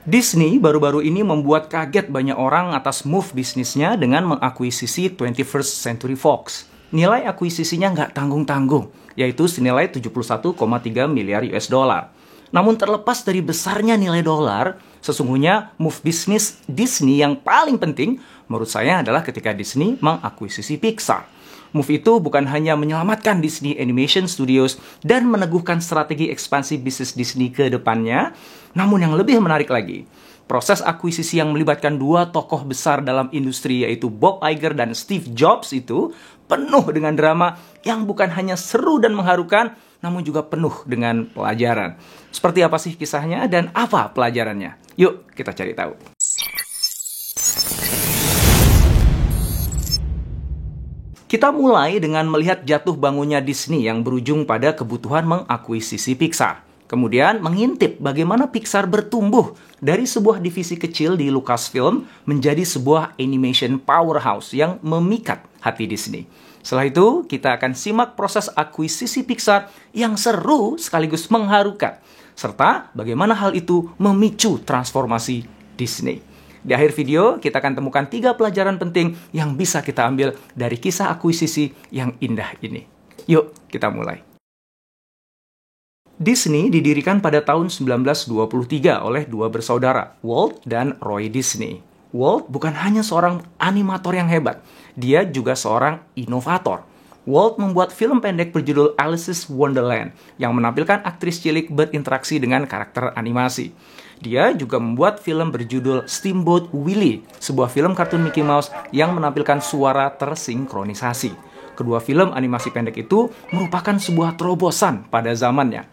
Disney baru-baru ini membuat kaget banyak orang atas move bisnisnya dengan mengakuisisi 21st Century Fox. Nilai akuisisinya nggak tanggung-tanggung, yaitu senilai 71,3 miliar US dollar. Namun terlepas dari besarnya nilai dolar, sesungguhnya move bisnis Disney yang paling penting menurut saya adalah ketika Disney mengakuisisi Pixar. Move itu bukan hanya menyelamatkan Disney Animation Studios dan meneguhkan strategi ekspansi bisnis Disney ke depannya, namun yang lebih menarik lagi, proses akuisisi yang melibatkan dua tokoh besar dalam industri yaitu Bob Iger dan Steve Jobs itu penuh dengan drama yang bukan hanya seru dan mengharukan, namun juga penuh dengan pelajaran. Seperti apa sih kisahnya dan apa pelajarannya? Yuk kita cari tahu. Kita mulai dengan melihat jatuh bangunnya Disney yang berujung pada kebutuhan mengakuisisi Pixar. Kemudian mengintip bagaimana Pixar bertumbuh dari sebuah divisi kecil di Lucasfilm menjadi sebuah animation powerhouse yang memikat hati Disney. Setelah itu, kita akan simak proses akuisisi Pixar yang seru sekaligus mengharukan, serta bagaimana hal itu memicu transformasi Disney. Di akhir video, kita akan temukan 3 pelajaran penting yang bisa kita ambil dari kisah akuisisi yang indah ini. Yuk, kita mulai. Disney didirikan pada tahun 1923 oleh dua bersaudara, Walt dan Roy Disney. Walt bukan hanya seorang animator yang hebat, dia juga seorang inovator. Walt membuat film pendek berjudul Alice's Wonderland yang menampilkan aktris cilik berinteraksi dengan karakter animasi. Dia juga membuat film berjudul Steamboat Willie, sebuah film kartun Mickey Mouse yang menampilkan suara tersinkronisasi. Kedua film animasi pendek itu merupakan sebuah terobosan pada zamannya.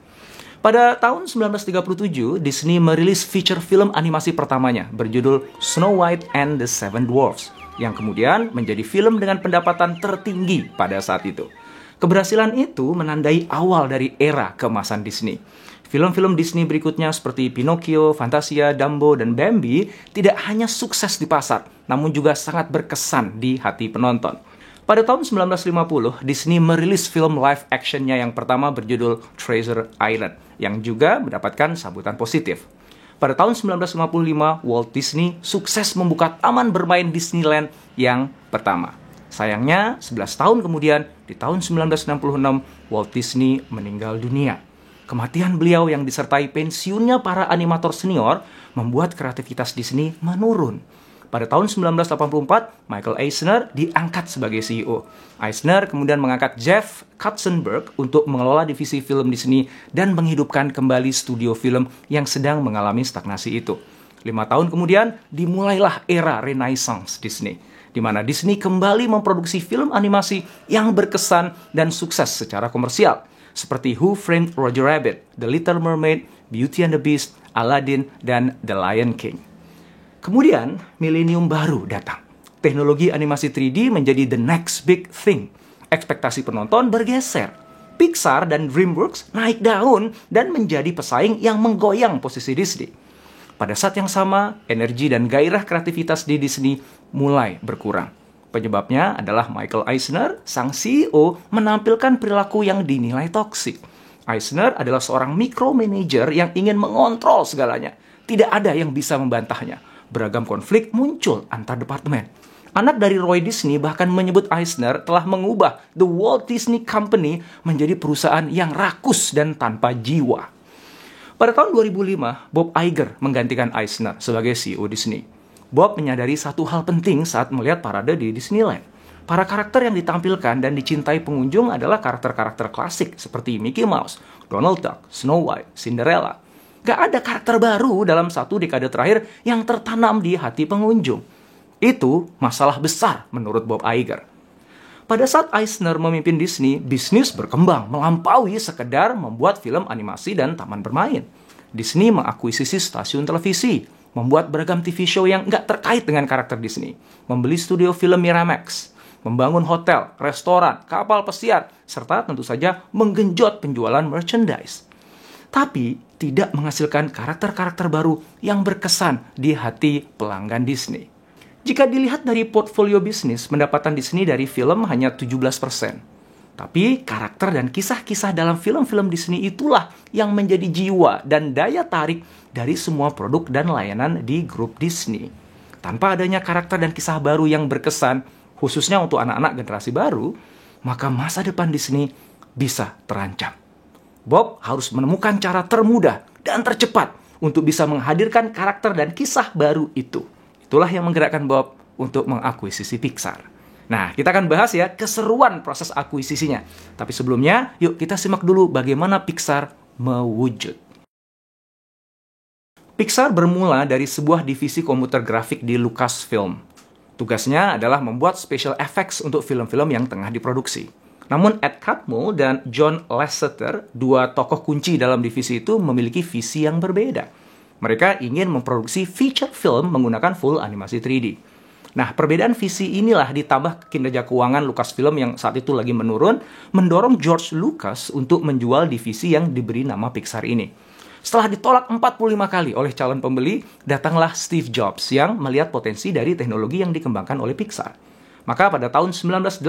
Pada tahun 1937, Disney merilis feature film animasi pertamanya berjudul Snow White and the Seven Dwarfs, yang kemudian menjadi film dengan pendapatan tertinggi pada saat itu. Keberhasilan itu menandai awal dari era keemasan Disney. Film-film Disney berikutnya seperti Pinocchio, Fantasia, Dumbo, dan Bambi tidak hanya sukses di pasar, namun juga sangat berkesan di hati penonton. Pada tahun 1950, Disney merilis film live actionnya yang pertama berjudul Treasure Island, yang juga mendapatkan sambutan positif. Pada tahun 1955, Walt Disney sukses membuka taman bermain Disneyland yang pertama. Sayangnya, 11 tahun kemudian, di tahun 1966, Walt Disney meninggal dunia. Kematian beliau yang disertai pensiunnya para animator senior membuat kreativitas Disney menurun. Pada tahun 1984, Michael Eisner diangkat sebagai CEO. Eisner kemudian mengangkat Jeff Katzenberg untuk mengelola divisi film Disney dan menghidupkan kembali studio film yang sedang mengalami stagnasi itu. 5 tahun kemudian, dimulailah era Renaissance Disney, di mana Disney kembali memproduksi film animasi yang berkesan dan sukses secara komersial, seperti Who Framed Roger Rabbit, The Little Mermaid, Beauty and the Beast, Aladdin, dan The Lion King. Kemudian, milenium baru datang. Teknologi animasi 3D menjadi the next big thing. Ekspektasi penonton bergeser. Pixar dan DreamWorks naik daun dan menjadi pesaing yang menggoyang posisi Disney. Pada saat yang sama, energi dan gairah kreativitas di Disney mulai berkurang. Penyebabnya adalah Michael Eisner, sang CEO, menampilkan perilaku yang dinilai toksik. Eisner adalah seorang micromanager yang ingin mengontrol segalanya. Tidak ada yang bisa membantahnya. Beragam konflik muncul antar departemen. Anak dari Roy Disney bahkan menyebut Eisner telah mengubah The Walt Disney Company menjadi perusahaan yang rakus dan tanpa jiwa. Pada tahun 2005, Bob Iger menggantikan Eisner sebagai CEO Disney. Bob menyadari satu hal penting saat melihat parade di Disneyland. Para karakter yang ditampilkan dan dicintai pengunjung adalah karakter-karakter klasik seperti Mickey Mouse, Donald Duck, Snow White, Cinderella. Gak ada karakter baru dalam 1 dekade terakhir yang tertanam di hati pengunjung. Itu masalah besar menurut Bob Iger. Pada saat Eisner memimpin Disney, bisnis berkembang melampaui sekedar membuat film animasi dan taman bermain. Disney mengakuisisi stasiun televisi, membuat beragam TV show yang nggak terkait dengan karakter Disney, membeli studio film Miramax, membangun hotel, restoran, kapal pesiar, serta tentu saja menggenjot penjualan merchandise. Tapi tidak menghasilkan karakter-karakter baru yang berkesan di hati pelanggan Disney. Jika dilihat dari portfolio bisnis, pendapatan Disney dari film hanya 17%. Tapi karakter dan kisah-kisah dalam film-film Disney itulah yang menjadi jiwa dan daya tarik dari semua produk dan layanan di grup Disney. Tanpa adanya karakter dan kisah baru yang berkesan, khususnya untuk anak-anak generasi baru, maka masa depan Disney bisa terancam. Bob harus menemukan cara termudah dan tercepat untuk bisa menghadirkan karakter dan kisah baru itu. Itulah yang menggerakkan Bob untuk mengakuisisi Pixar. Nah, kita akan bahas ya keseruan proses akuisisinya. Tapi sebelumnya, yuk kita simak dulu bagaimana Pixar mewujud. Pixar bermula dari sebuah divisi komputer grafik di Lucasfilm. Tugasnya adalah membuat special effects untuk film-film yang tengah diproduksi. Namun Ed Catmull dan John Lasseter, dua tokoh kunci dalam divisi itu, memiliki visi yang berbeda. Mereka ingin memproduksi feature film menggunakan full animasi 3D. Nah, perbedaan visi inilah ditambah kinerja keuangan Lucasfilm yang saat itu lagi menurun, mendorong George Lucas untuk menjual divisi yang diberi nama Pixar ini. Setelah ditolak 45 kali oleh calon pembeli, datanglah Steve Jobs yang melihat potensi dari teknologi yang dikembangkan oleh Pixar. Maka pada tahun 1986,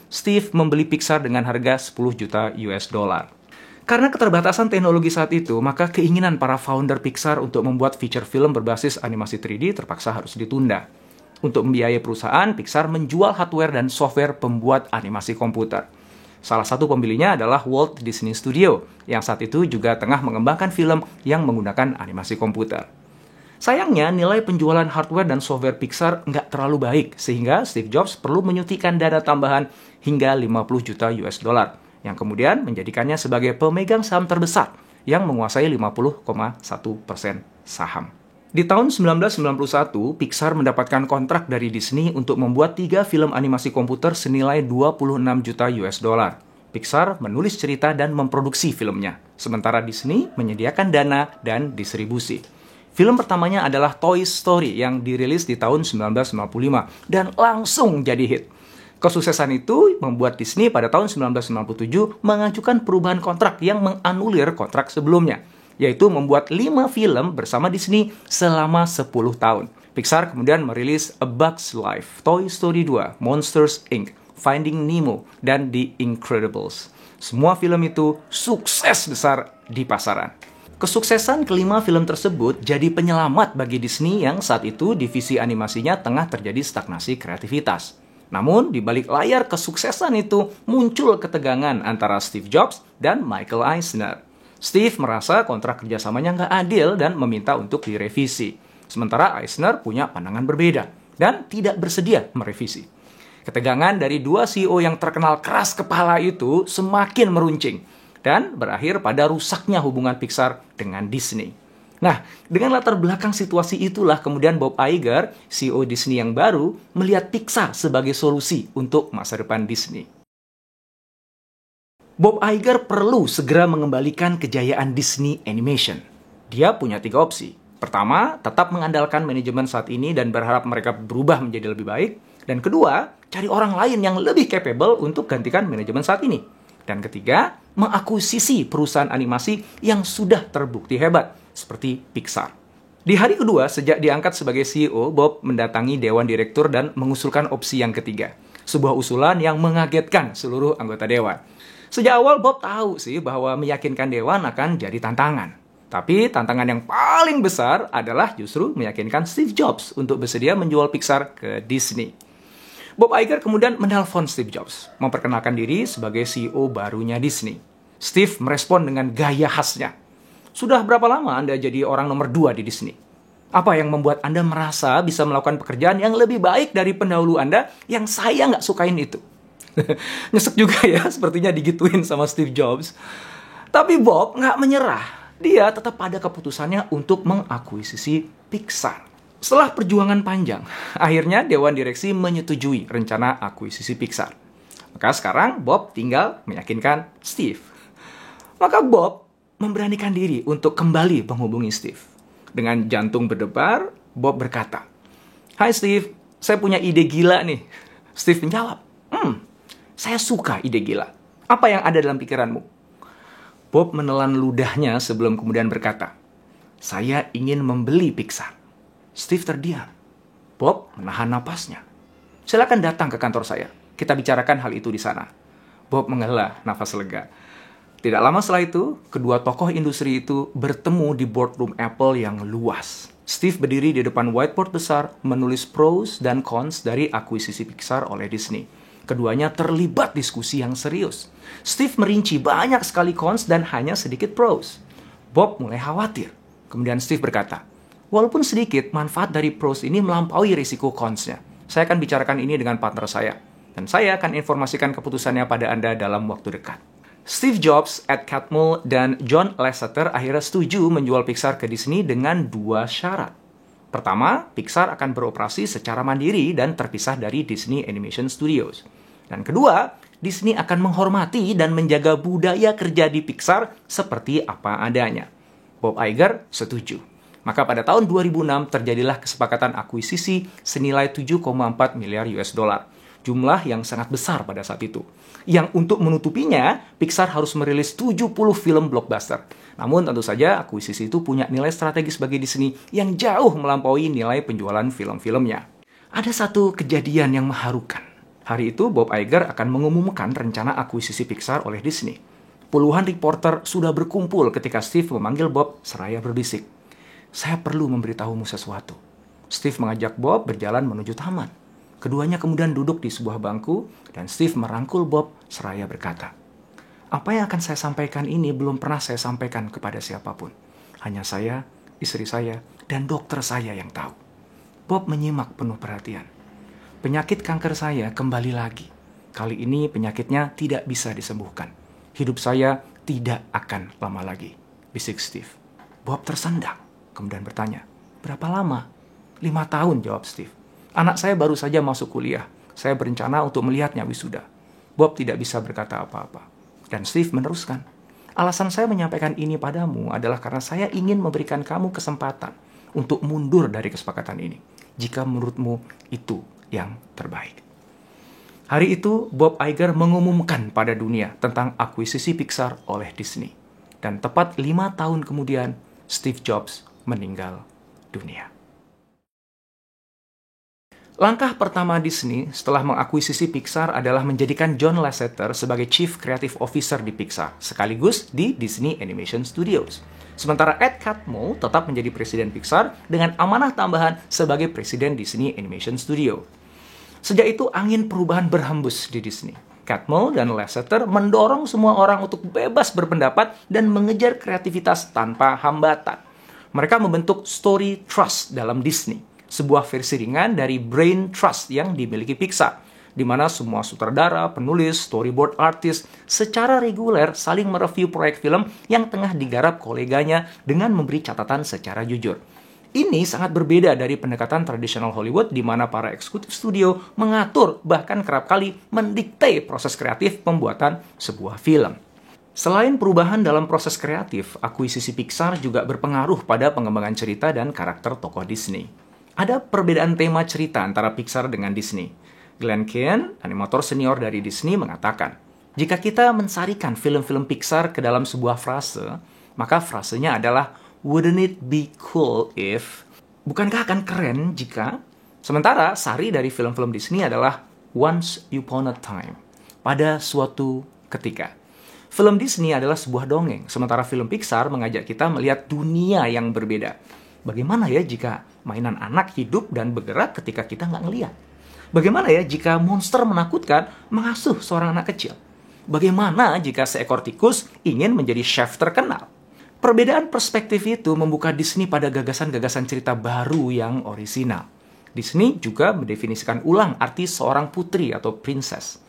Steve membeli Pixar dengan harga 10 juta US dollar. Karena keterbatasan teknologi saat itu, maka keinginan para founder Pixar untuk membuat feature film berbasis animasi 3D terpaksa harus ditunda. Untuk membiayai perusahaan, Pixar menjual hardware dan software pembuat animasi komputer. Salah satu pembelinya adalah Walt Disney Studio, yang saat itu juga tengah mengembangkan film yang menggunakan animasi komputer. Sayangnya, nilai penjualan hardware dan software Pixar nggak terlalu baik, sehingga Steve Jobs perlu menyuntikkan dana tambahan hingga 50 juta US dollar, yang kemudian menjadikannya sebagai pemegang saham terbesar yang menguasai 50,1% saham. Di tahun 1991, Pixar mendapatkan kontrak dari Disney untuk membuat 3 film animasi komputer senilai 26 juta US dollar. Pixar menulis cerita dan memproduksi filmnya, sementara Disney menyediakan dana dan distribusi. Film pertamanya adalah Toy Story yang dirilis di tahun 1995 dan langsung jadi hit. Kesuksesan itu membuat Disney pada tahun 1997 mengajukan perubahan kontrak yang menganulir kontrak sebelumnya, yaitu membuat 5 film bersama Disney selama 10 tahun. Pixar kemudian merilis A Bug's Life, Toy Story 2, Monsters, Inc., Finding Nemo, dan The Incredibles. Semua film itu sukses besar di pasaran. Kesuksesan kelima film tersebut jadi penyelamat bagi Disney yang saat itu divisi animasinya tengah terjadi stagnasi kreativitas. Namun, di balik layar kesuksesan itu muncul ketegangan antara Steve Jobs dan Michael Eisner. Steve merasa kontrak kerjasamanya nggak adil dan meminta untuk direvisi. Sementara Eisner punya pandangan berbeda dan tidak bersedia merevisi. Ketegangan dari dua CEO yang terkenal keras kepala itu semakin meruncing dan berakhir pada rusaknya hubungan Pixar dengan Disney. Nah, dengan latar belakang situasi itulah kemudian Bob Iger, CEO Disney yang baru, melihat Pixar sebagai solusi untuk masa depan Disney. Bob Iger perlu segera mengembalikan kejayaan Disney Animation. Dia punya 3 opsi. Pertama, tetap mengandalkan manajemen saat ini dan berharap mereka berubah menjadi lebih baik. Dan kedua, cari orang lain yang lebih capable untuk gantikan manajemen saat ini. Dan ketiga, mengakuisisi perusahaan animasi yang sudah terbukti hebat, seperti Pixar. Di hari kedua, sejak diangkat sebagai CEO, Bob mendatangi Dewan Direktur dan mengusulkan opsi yang ketiga. Sebuah usulan yang mengagetkan seluruh anggota Dewan. Sejak awal, Bob tahu sih bahwa meyakinkan Dewan akan jadi tantangan. Tapi tantangan yang paling besar adalah justru meyakinkan Steve Jobs untuk bersedia menjual Pixar ke Disney. Bob Iger kemudian menelpon Steve Jobs, memperkenalkan diri sebagai CEO barunya Disney. Steve merespon dengan gaya khasnya. Sudah berapa lama Anda jadi orang nomor 2 di Disney? Apa yang membuat Anda merasa bisa melakukan pekerjaan yang lebih baik dari pendahulu Anda yang saya nggak sukain itu? Nyesek juga ya, sepertinya digituin sama Steve Jobs. Tapi Bob nggak menyerah. Dia tetap pada keputusannya untuk mengakuisisi Pixar. Setelah perjuangan panjang, akhirnya Dewan Direksi menyetujui rencana akuisisi Pixar. Maka sekarang Bob tinggal meyakinkan Steve. Maka Bob memberanikan diri untuk kembali menghubungi Steve. Dengan jantung berdebar, Bob berkata, "Hai Steve, saya punya ide gila nih." Steve menjawab, "Saya suka ide gila. Apa yang ada dalam pikiranmu?" Bob menelan ludahnya sebelum kemudian berkata, "Saya ingin membeli Pixar." Steve terdiam. Bob menahan napasnya. "Silakan datang ke kantor saya. Kita bicarakan hal itu di sana." Bob menghela nafas lega. Tidak lama setelah itu, kedua tokoh industri itu bertemu di boardroom Apple yang luas. Steve berdiri di depan whiteboard besar, menulis pros dan cons dari akuisisi Pixar oleh Disney. Keduanya terlibat diskusi yang serius. Steve merinci banyak sekali cons dan hanya sedikit pros. Bob mulai khawatir. Kemudian Steve berkata, walaupun sedikit, manfaat dari pros ini melampaui risiko cons-nya. Saya akan bicarakan ini dengan partner saya. Dan saya akan informasikan keputusannya pada Anda dalam waktu dekat. Steve Jobs, Ed Catmull, dan John Lasseter akhirnya setuju menjual Pixar ke Disney dengan 2 syarat. Pertama, Pixar akan beroperasi secara mandiri dan terpisah dari Disney Animation Studios. Dan kedua, Disney akan menghormati dan menjaga budaya kerja di Pixar seperti apa adanya. Bob Iger setuju. Maka pada tahun 2006 terjadilah kesepakatan akuisisi senilai 7,4 miliar US dollar. Jumlah yang sangat besar pada saat itu. Yang untuk menutupinya, Pixar harus merilis 70 film blockbuster. Namun tentu saja akuisisi itu punya nilai strategis bagi Disney yang jauh melampaui nilai penjualan film-filmnya. Ada satu kejadian yang mengharukan. Hari itu Bob Iger akan mengumumkan rencana akuisisi Pixar oleh Disney. Puluhan reporter sudah berkumpul ketika Steve memanggil Bob seraya berbisik. Saya perlu memberitahumu sesuatu. Steve mengajak Bob berjalan menuju taman. Keduanya kemudian duduk di sebuah bangku dan Steve merangkul Bob seraya berkata, apa yang akan saya sampaikan ini belum pernah saya sampaikan kepada siapapun. Hanya saya, istri saya, dan dokter saya yang tahu. Bob menyimak penuh perhatian. Penyakit kanker saya kembali lagi. Kali ini penyakitnya tidak bisa disembuhkan. Hidup saya tidak akan lama lagi, bisik Steve. Bob tersendak, kemudian bertanya, berapa lama? 5 tahun, jawab Steve. Anak saya baru saja masuk kuliah. Saya berencana untuk melihatnya wisuda. Bob tidak bisa berkata apa-apa. Dan Steve meneruskan, alasan saya menyampaikan ini padamu adalah karena saya ingin memberikan kamu kesempatan untuk mundur dari kesepakatan ini. Jika menurutmu itu yang terbaik. Hari itu, Bob Iger mengumumkan pada dunia tentang akuisisi Pixar oleh Disney. Dan tepat 5 tahun kemudian, Steve Jobs meninggal dunia. Langkah pertama Disney setelah mengakuisisi Pixar adalah menjadikan John Lasseter sebagai Chief Creative Officer di Pixar, sekaligus di Disney Animation Studios. Sementara Ed Catmull tetap menjadi presiden Pixar dengan amanah tambahan sebagai presiden Disney Animation Studio. Sejak itu, angin perubahan berhembus di Disney. Catmull dan Lasseter mendorong semua orang untuk bebas berpendapat dan mengejar kreativitas tanpa hambatan. Mereka membentuk Story Trust dalam Disney, sebuah versi ringan dari Brain Trust yang dimiliki Pixar, di mana semua sutradara, penulis, storyboard artist secara reguler saling mereview proyek film yang tengah digarap koleganya dengan memberi catatan secara jujur. Ini sangat berbeda dari pendekatan tradisional Hollywood di mana para eksekutif studio mengatur, bahkan kerap kali mendikte proses kreatif pembuatan sebuah film. Selain perubahan dalam proses kreatif, akuisisi Pixar juga berpengaruh pada pengembangan cerita dan karakter tokoh Disney. Ada perbedaan tema cerita antara Pixar dengan Disney. Glenn Keane, animator senior dari Disney, mengatakan, jika kita mensarikan film-film Pixar ke dalam sebuah frase, maka frasenya adalah, wouldn't it be cool if... Bukankah akan keren jika... Sementara sari dari film-film Disney adalah once upon a time, pada suatu ketika. Film Disney adalah sebuah dongeng, sementara film Pixar mengajak kita melihat dunia yang berbeda. Bagaimana ya jika mainan anak hidup dan bergerak ketika kita nggak ngeliat? Bagaimana ya jika monster menakutkan mengasuh seorang anak kecil? Bagaimana jika seekor tikus ingin menjadi chef terkenal? Perbedaan perspektif itu membuka Disney pada gagasan-gagasan cerita baru yang orisinal. Disney juga mendefinisikan ulang arti seorang putri atau princess.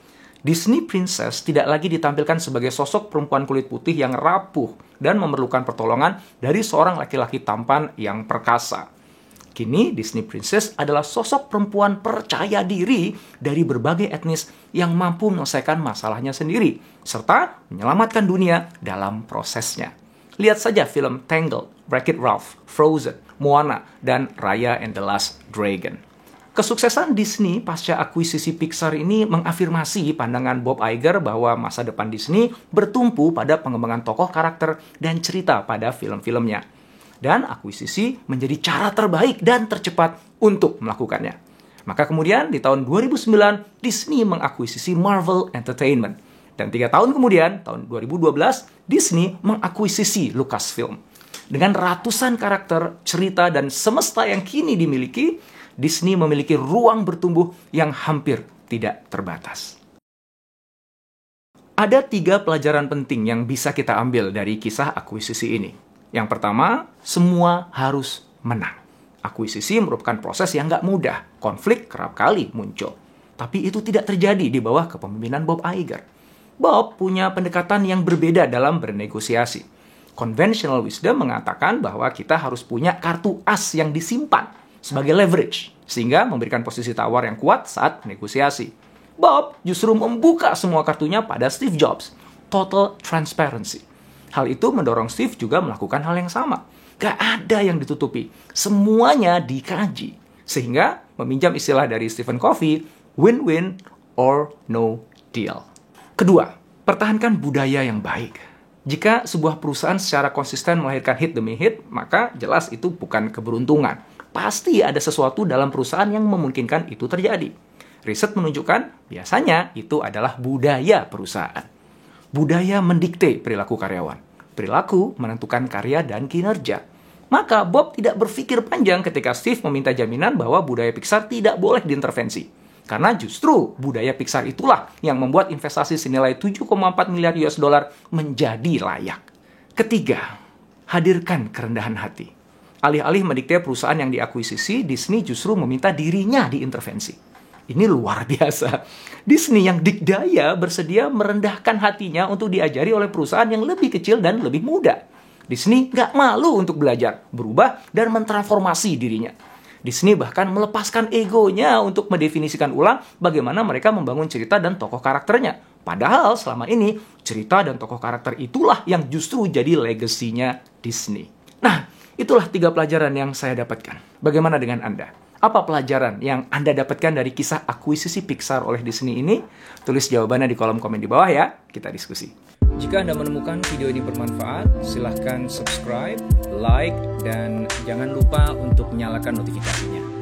Disney Princess tidak lagi ditampilkan sebagai sosok perempuan kulit putih yang rapuh dan memerlukan pertolongan dari seorang laki-laki tampan yang perkasa. Kini Disney Princess adalah sosok perempuan percaya diri dari berbagai etnis yang mampu menyelesaikan masalahnya sendiri, serta menyelamatkan dunia dalam prosesnya. Lihat saja film Tangled, Wreck-It Ralph, Frozen, Moana, dan Raya and the Last Dragon. Kesuksesan Disney pasca akuisisi Pixar ini mengafirmasi pandangan Bob Iger bahwa masa depan Disney bertumpu pada pengembangan tokoh karakter dan cerita pada film-filmnya. Dan akuisisi menjadi cara terbaik dan tercepat untuk melakukannya. Maka kemudian di tahun 2009, Disney mengakuisisi Marvel Entertainment. Dan 3 tahun kemudian, tahun 2012, Disney mengakuisisi Lucasfilm. Dengan ratusan karakter, cerita, dan semesta yang kini dimiliki, Disney memiliki ruang bertumbuh yang hampir tidak terbatas. Ada 3 pelajaran penting yang bisa kita ambil dari kisah akuisisi ini. Yang pertama, semua harus menang. Akuisisi merupakan proses yang nggak mudah. Konflik kerap kali muncul. Tapi itu tidak terjadi di bawah kepemimpinan Bob Iger. Bob punya pendekatan yang berbeda dalam bernegosiasi. Conventional wisdom mengatakan bahwa kita harus punya kartu as yang disimpan sebagai leverage, sehingga memberikan posisi tawar yang kuat saat negosiasi. Bob justru membuka semua kartunya pada Steve Jobs. Total transparency. Hal itu mendorong Steve juga melakukan hal yang sama. Gak ada yang ditutupi. Semuanya dikaji. Sehingga, meminjam istilah dari Stephen Covey, win-win or no deal. Kedua, pertahankan budaya yang baik. Jika sebuah perusahaan secara konsisten melahirkan hit demi hit, maka jelas itu bukan keberuntungan. Pasti ada sesuatu dalam perusahaan yang memungkinkan itu terjadi. Riset menunjukkan biasanya itu adalah budaya perusahaan. Budaya mendikte perilaku karyawan. Perilaku menentukan karya dan kinerja. Maka Bob tidak berpikir panjang ketika Steve meminta jaminan bahwa budaya Pixar tidak boleh diintervensi. Karena justru budaya Pixar itulah yang membuat investasi senilai 7,4 miliar US dollar menjadi layak. Ketiga, hadirkan kerendahan hati. Alih-alih mendikte perusahaan yang diakuisisi, Disney justru meminta dirinya diintervensi. Ini luar biasa. Disney yang dikdaya bersedia merendahkan hatinya untuk diajari oleh perusahaan yang lebih kecil dan lebih muda. Disney nggak malu untuk belajar, berubah, dan mentransformasi dirinya. Disney bahkan melepaskan egonya untuk mendefinisikan ulang bagaimana mereka membangun cerita dan tokoh karakternya. Padahal selama ini, cerita dan tokoh karakter itulah yang justru jadi legasinya Disney. Nah, itulah 3 pelajaran yang saya dapatkan. Bagaimana dengan Anda? Apa pelajaran yang Anda dapatkan dari kisah akuisisi Pixar oleh Disney ini? Tulis jawabannya di kolom komen di bawah ya, kita diskusi. Jika Anda menemukan video ini bermanfaat, silahkan subscribe, like, dan jangan lupa untuk nyalakan notifikasinya.